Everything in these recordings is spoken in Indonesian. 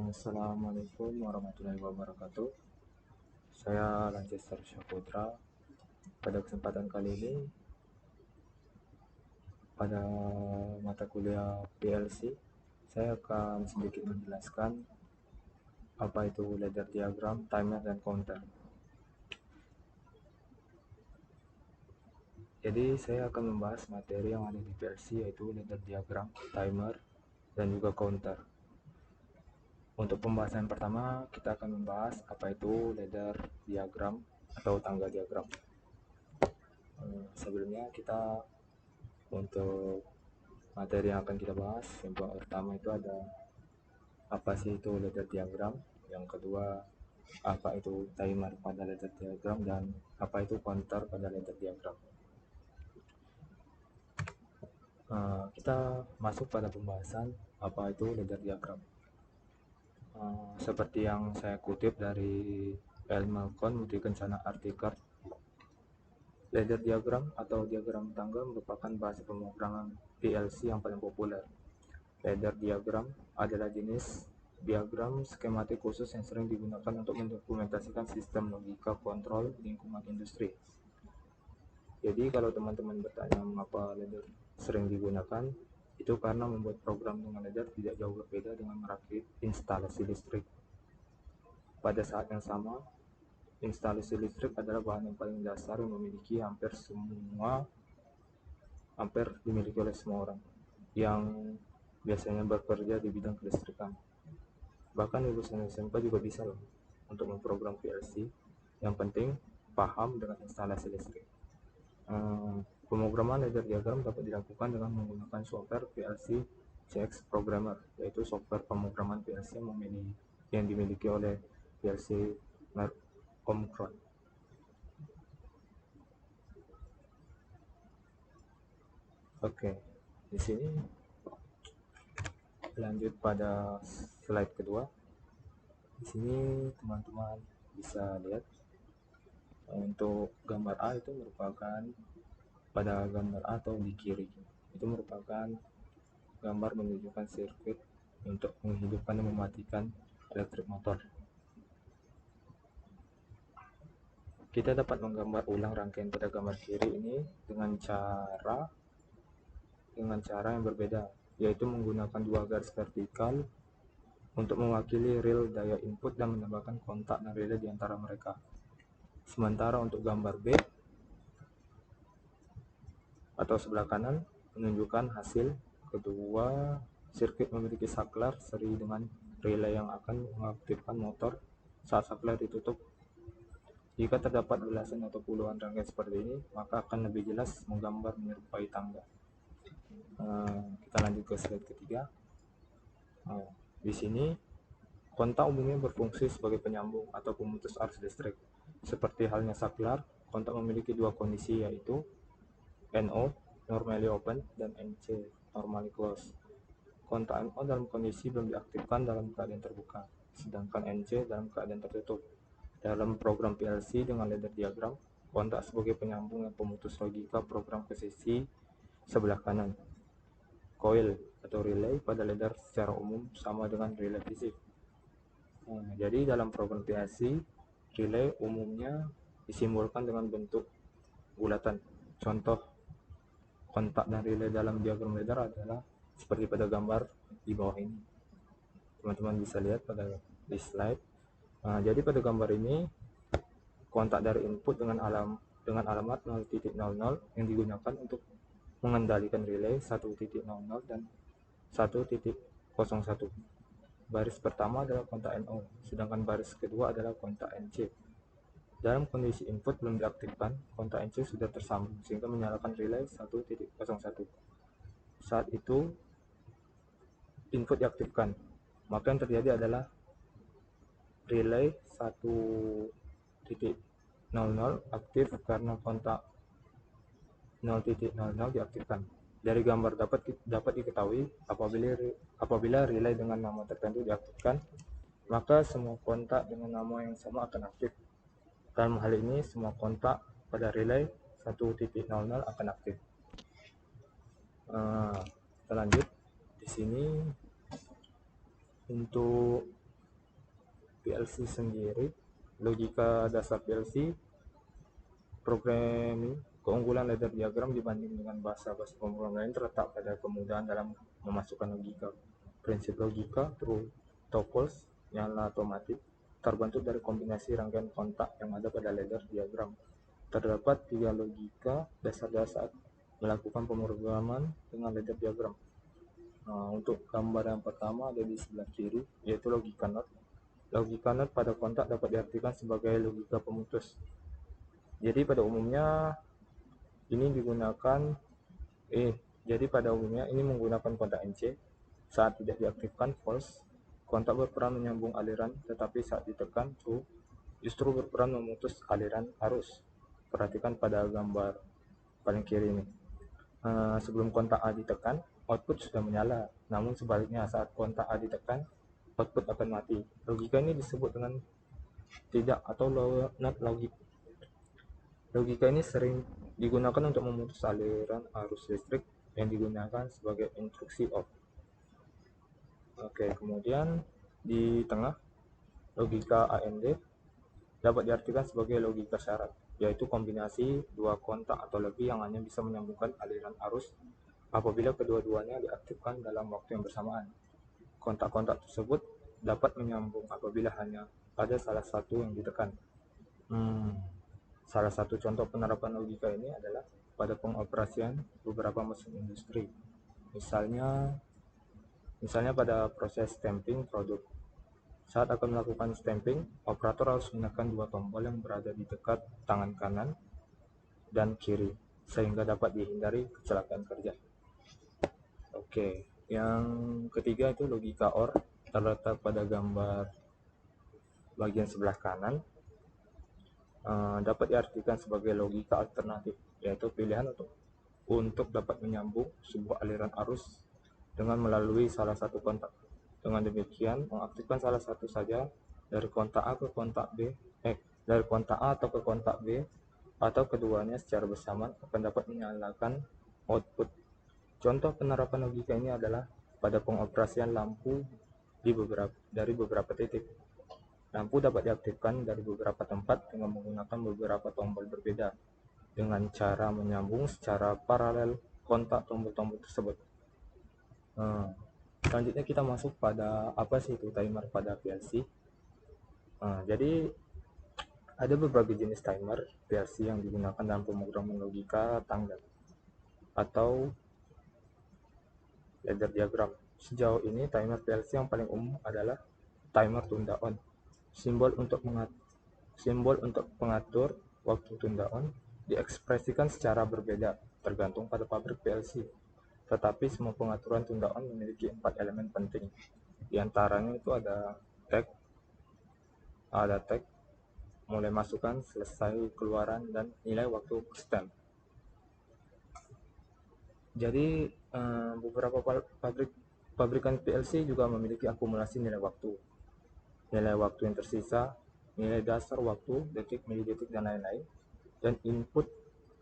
Assalamualaikum warahmatullahi wabarakatuh. Saya Lancaster Syaputra. Pada kesempatan kali ini, pada mata kuliah PLC, saya akan sedikit menjelaskan apa itu ladder diagram, timer, dan counter. Jadi saya akan membahas materi yang ada di PLC, yaitu ladder diagram, timer, dan juga counter. Untuk pembahasan pertama, kita akan membahas apa itu ladder diagram atau tangga diagram. Sebelumnya kita untuk materi yang akan kita bahas, yang pertama itu ada apa sih itu ladder diagram, yang kedua apa itu timer pada ladder diagram, dan apa itu counter pada ladder diagram. Kita masuk pada pembahasan apa itu ladder diagram. Seperti yang saya kutip dari L. Malcolm Multi Kencana artikel, ladder diagram atau diagram tangga merupakan bahasa pemrograman PLC yang paling populer. Ladder diagram adalah jenis diagram skematik khusus yang sering digunakan untuk mendokumentasikan sistem logika kontrol lingkungan industri. Jadi kalau teman-teman bertanya mengapa ladder sering digunakan, itu karena membuat program dengan ladder tidak jauh berbeda dengan merakit instalasi listrik. Pada saat yang sama, instalasi listrik adalah bahan yang paling dasar yang hampir dimiliki oleh semua orang yang biasanya bekerja di bidang kelistrikan. Bahkan lulusan SMP juga bisa loh untuk memprogram PLC. Yang penting paham dengan instalasi listrik. Pemrograman ladder diagram dapat dilakukan dengan menggunakan software PLC CX Programmer, yaitu software pemrograman PLC yang dimiliki oleh PLC merek Omron. Oke, di sini lanjut pada slide kedua. Di sini teman-teman bisa lihat untuk gambar A itu merupakan pada gambar A atau di kiri itu merupakan gambar menunjukkan sirkuit untuk menghidupkan dan mematikan elektrik motor. Kita dapat menggambar ulang rangkaian pada gambar kiri ini dengan cara yang berbeda, yaitu menggunakan dua garis vertikal untuk mewakili rel daya input dan menambahkan kontak dan relay di antara mereka. Sementara untuk gambar B atau sebelah kanan menunjukkan hasil kedua sirkuit memiliki saklar seri dengan relay yang akan mengaktifkan motor saat saklar ditutup. Jika terdapat belasan atau puluhan rangkaian seperti ini, maka akan lebih jelas menggambar menyerupai tangga. Kita lanjut ke slide ketiga. Di sini kontak umumnya berfungsi sebagai penyambung atau pemutus arus listrik. Seperti halnya saklar, kontak memiliki dua kondisi, yaitu NO normally open dan NC normally closed. Kontak NO dalam kondisi belum diaktifkan dalam keadaan terbuka, sedangkan NC dalam keadaan tertutup. Dalam program PLC dengan ladder diagram, kontak sebagai penyambung yang pemutus logika program ke sisi sebelah kanan. Coil atau relay pada ladder secara umum sama dengan relay fisik. Jadi dalam program PLC, relay umumnya disimbolkan dengan bentuk bulatan. Contoh kontak dan relay dalam diagram ladder adalah seperti pada gambar di bawah ini. Teman-teman bisa lihat pada di slide. Jadi pada gambar ini kontak dari input dengan alamat 0.00 yang digunakan untuk mengendalikan relay 1.00 dan 1.01. Baris pertama adalah kontak NO, sedangkan baris kedua adalah kontak NC. Dalam kondisi input belum diaktifkan, kontak NC sudah tersambung sehingga menyalakan relay 1.01. Saat itu input diaktifkan, maka yang terjadi adalah relay 1.00 aktif karena kontak 0.00 diaktifkan. Dari gambar dapat diketahui apabila relay dengan nama tertentu diaktifkan, maka semua kontak dengan nama yang sama akan aktif. Dalam hal ini, semua kontak pada relay 1.00 akan aktif. kita lanjut. Di sini untuk PLC sendiri, logika dasar PLC programming, keunggulan ladder diagram dibanding dengan bahasa-bahasa pemrograman lain terletak pada kemudahan dalam memasukkan logika. Prinsip logika true tuples nyala otomatis terbentuk dari kombinasi rangkaian kontak yang ada pada ladder diagram. Terdapat 3 logika dasar melakukan pemrograman dengan ladder diagram. Untuk gambar yang pertama ada di sebelah kiri, yaitu logika NOT. Logika NOT pada kontak dapat diartikan sebagai logika pemutus. Jadi pada umumnya ini menggunakan kontak NC. Saat tidak diaktifkan false, kontak berperan menyambung aliran, tetapi saat ditekan true, justru berperan memutus aliran arus. Perhatikan pada gambar paling kiri ini. Sebelum kontak A ditekan, output sudah menyala. Namun sebaliknya, saat kontak A ditekan, output akan mati. Logika ini disebut dengan tidak atau not logic. Logika ini sering digunakan untuk memutus aliran arus listrik yang digunakan sebagai instruksi off. Oke, kemudian di tengah, logika AND dapat diartikan sebagai logika syarat, yaitu kombinasi dua kontak atau lebih yang hanya bisa menyambungkan aliran arus apabila kedua-duanya diaktifkan dalam waktu yang bersamaan. Kontak-kontak tersebut dapat menyambung apabila hanya ada salah satu yang ditekan. Salah satu contoh penerapan logika ini adalah pada pengoperasian beberapa mesin industri. Misalnya pada proses stamping produk. Saat akan melakukan stamping, operator harus menekan dua tombol yang berada di dekat tangan kanan dan kiri, sehingga dapat dihindari kecelakaan kerja. Oke, yang ketiga itu logika OR, terletak pada gambar bagian sebelah kanan. Dapat diartikan sebagai logika alternatif, yaitu pilihan untuk dapat menyambung sebuah aliran arus dengan melalui salah satu kontak. Dengan demikian, mengaktifkan salah satu saja dari kontak A ke kontak B, dari kontak A atau ke kontak B, atau keduanya secara bersamaan akan dapat menyalakan output. Contoh penerapan logika ini adalah pada pengoperasian lampu dari beberapa titik. Lampu dapat diaktifkan dari beberapa tempat dengan menggunakan beberapa tombol berbeda dengan cara menyambung secara paralel kontak tombol-tombol tersebut. Selanjutnya kita masuk pada apa sih itu timer pada PLC. Jadi ada berbagai jenis timer PLC yang digunakan dalam pemrograman logika tanggal atau ladder diagram. Sejauh ini timer PLC yang paling umum adalah timer tunda on. Simbol untuk pengatur waktu tunda on diekspresikan secara berbeda tergantung pada pabrik PLC. Tetapi semua pengaturan tunda on memiliki 4 elemen penting. Di antaranya itu ada tag, mulai masukan, selesai keluaran, dan nilai waktu stamp. Jadi beberapa pabrikan PLC juga memiliki akumulasi nilai waktu yang tersisa, nilai dasar waktu, detik, milidetik, dan lain-lain, dan input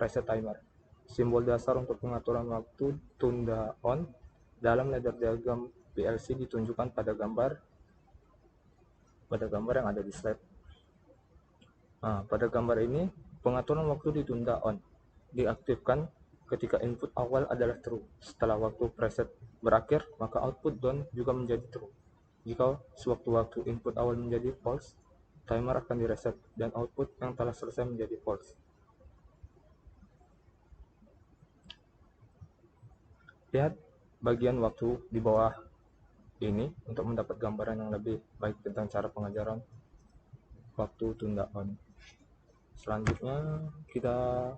preset timer. Simbol dasar untuk pengaturan waktu tunda on dalam ladder diagram PLC ditunjukkan pada gambar yang ada di slide. Pada gambar ini, pengaturan waktu ditunda on, diaktifkan ketika input awal adalah true. Setelah waktu preset berakhir, maka output down juga menjadi true. Jika sewaktu-waktu input awal menjadi false, timer akan direset dan output yang telah selesai menjadi false. Lihat bagian waktu di bawah ini untuk mendapat gambaran yang lebih baik tentang cara pengajaran waktu tunda on. Selanjutnya kita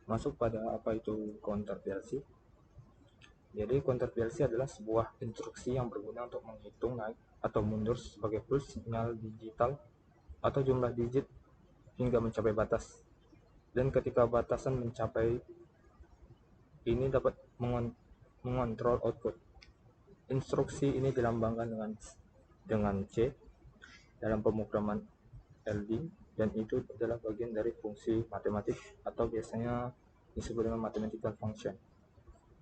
masuk pada apa itu counter PLC. Jadi counter PLC adalah sebuah instruksi yang berguna untuk menghitung naik atau mundur sebagai full signal digital atau jumlah digit hingga mencapai batas. Dan ketika batasan mencapai ini dapat mengontrol output. Instruksi ini dilambangkan dengan C dalam pemrograman LD, dan itu adalah bagian dari fungsi matematik atau biasanya disebut dengan mathematical function.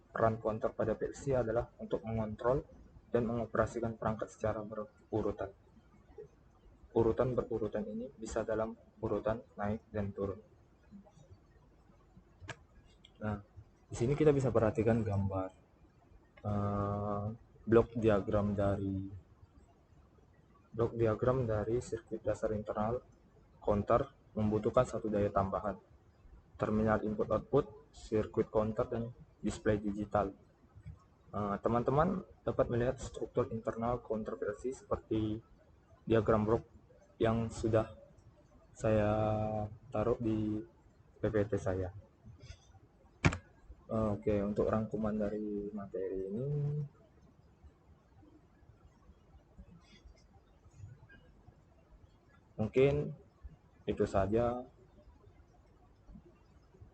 Peran counter pada PLC adalah untuk mengontrol dan mengoperasikan perangkat secara berurutan. Urutan berurutan ini bisa dalam urutan naik dan turun. Nah, di sini kita bisa perhatikan gambar blok diagram dari sirkuit dasar internal counter membutuhkan satu daya tambahan: terminal input output, sirkuit counter, dan display digital. Teman-teman dapat melihat struktur internal counter PLC seperti diagram blok yang sudah saya taruh di PPT saya. Oke, untuk rangkuman dari materi ini, mungkin itu saja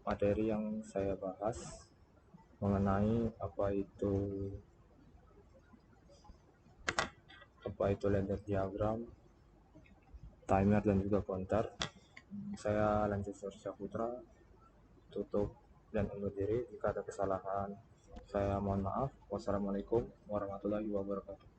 materi yang saya bahas mengenai apa itu ladder diagram, timer, dan juga counter. Saya Lanjut Saputra, tutup dan undur diri. Jika ada kesalahan, saya mohon maaf. Wassalamualaikum warahmatullahi wabarakatuh.